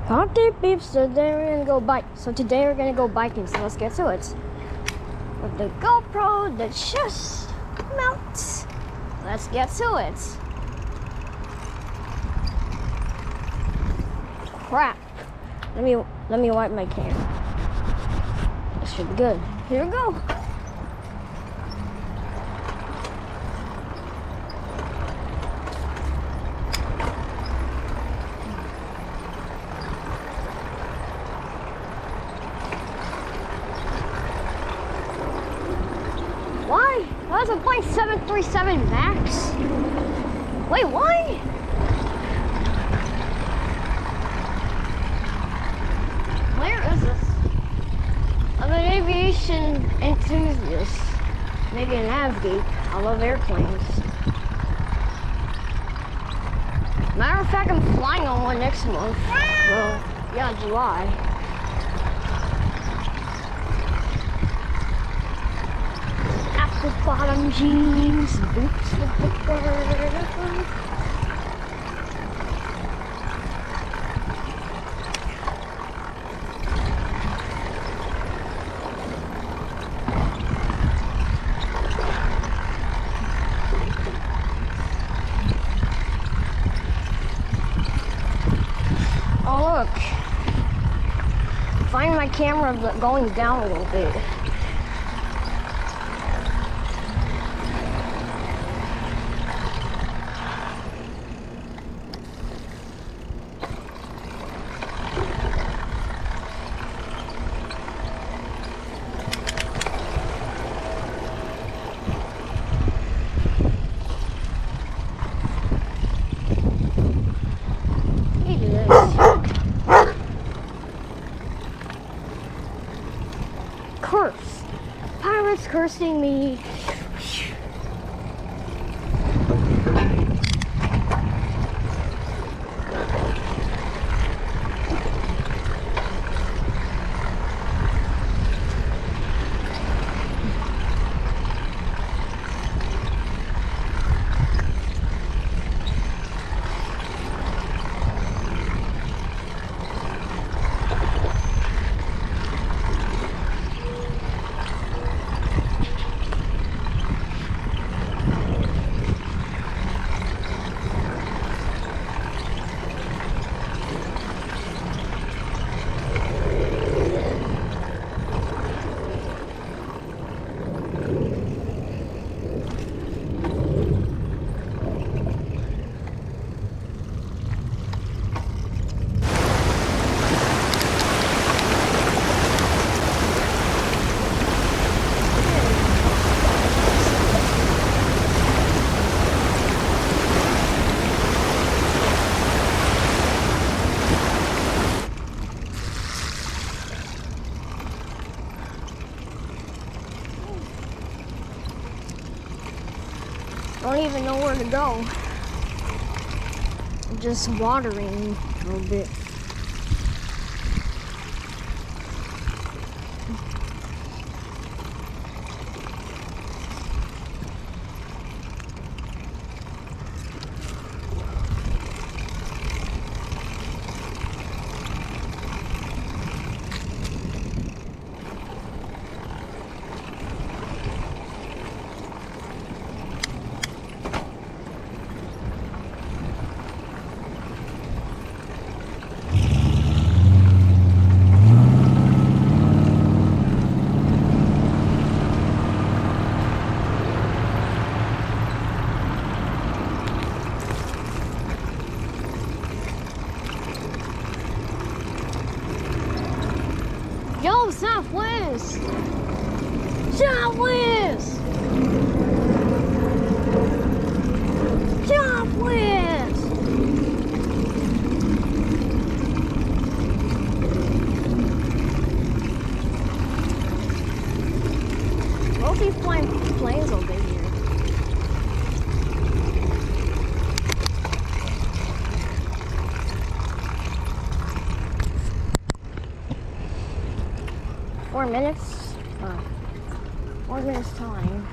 Honk beep beep, so today we're gonna go bike. So today we're gonna go biking, so let's get to it. With the GoPro that just mounts. Let's get to it. Crap. Let me wipe my can. This should be good. Here we go. Why? That's a Boeing 737 Max. Wait, why? Where is this? I'm an aviation enthusiast. Maybe a nav geek. I love airplanes. Matter of fact, I'm flying on one next month. Well, yeah, July. Apple bottom jeans, boots with the bird. Oh look, find my camera going down a little bit. Curse. Pirates cursing me. Don't even know where to go. I'm just watering a little bit. Yo, Southwest! Southwest! Southwest! We'll be flying planes all day here. Four minutes? 4 minutes time.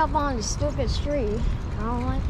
up on the stupid tree. I don't like.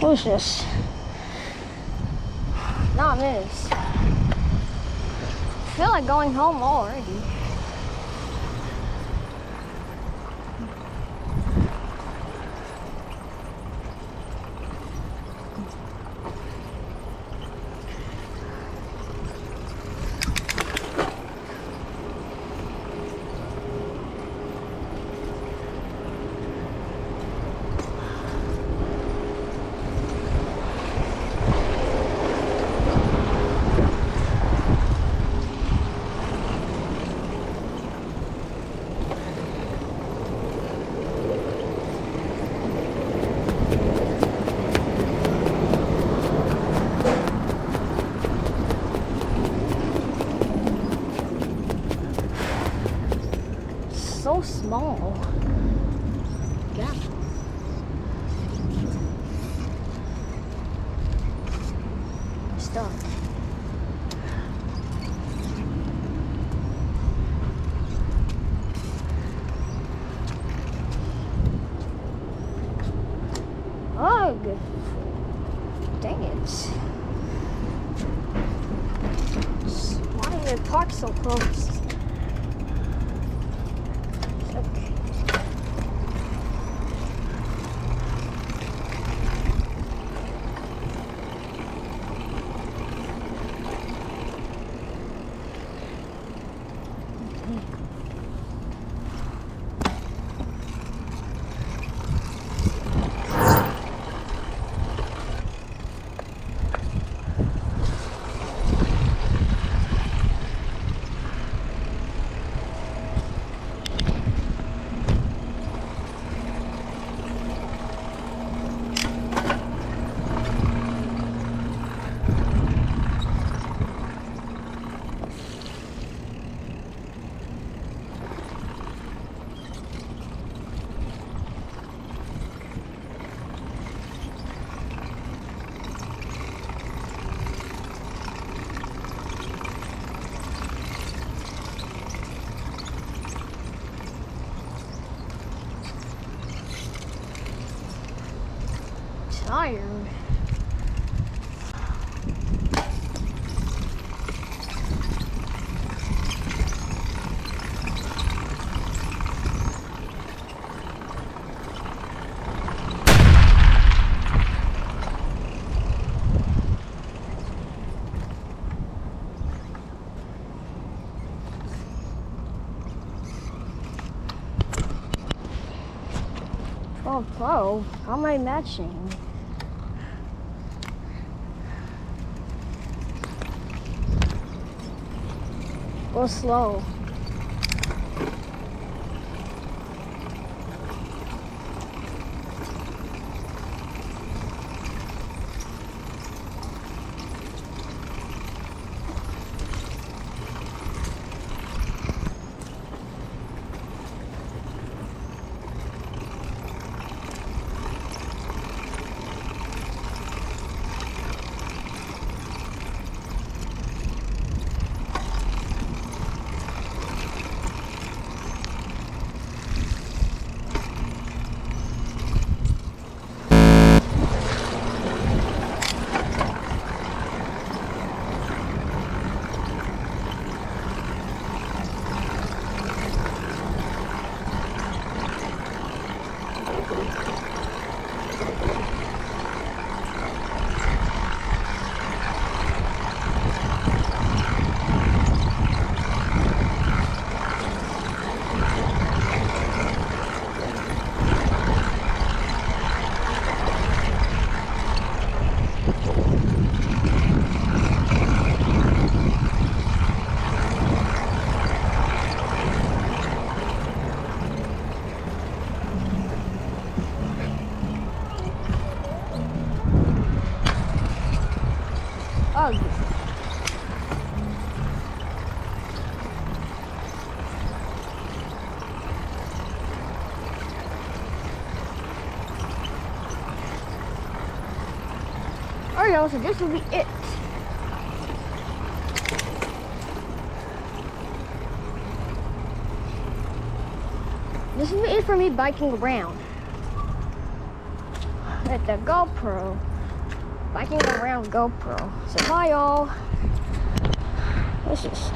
Who's this? Not MEMES. I feel like going home already. So small. Yeah. Stuck. Ugh. Dang it. Why do you park so close? Okay. tired. GoPro, how am I matching? Go slow. Oh. Alright, so this will be it. This will be it for me biking around with the GoPro. Biking around GoPro. So bye y'all. This is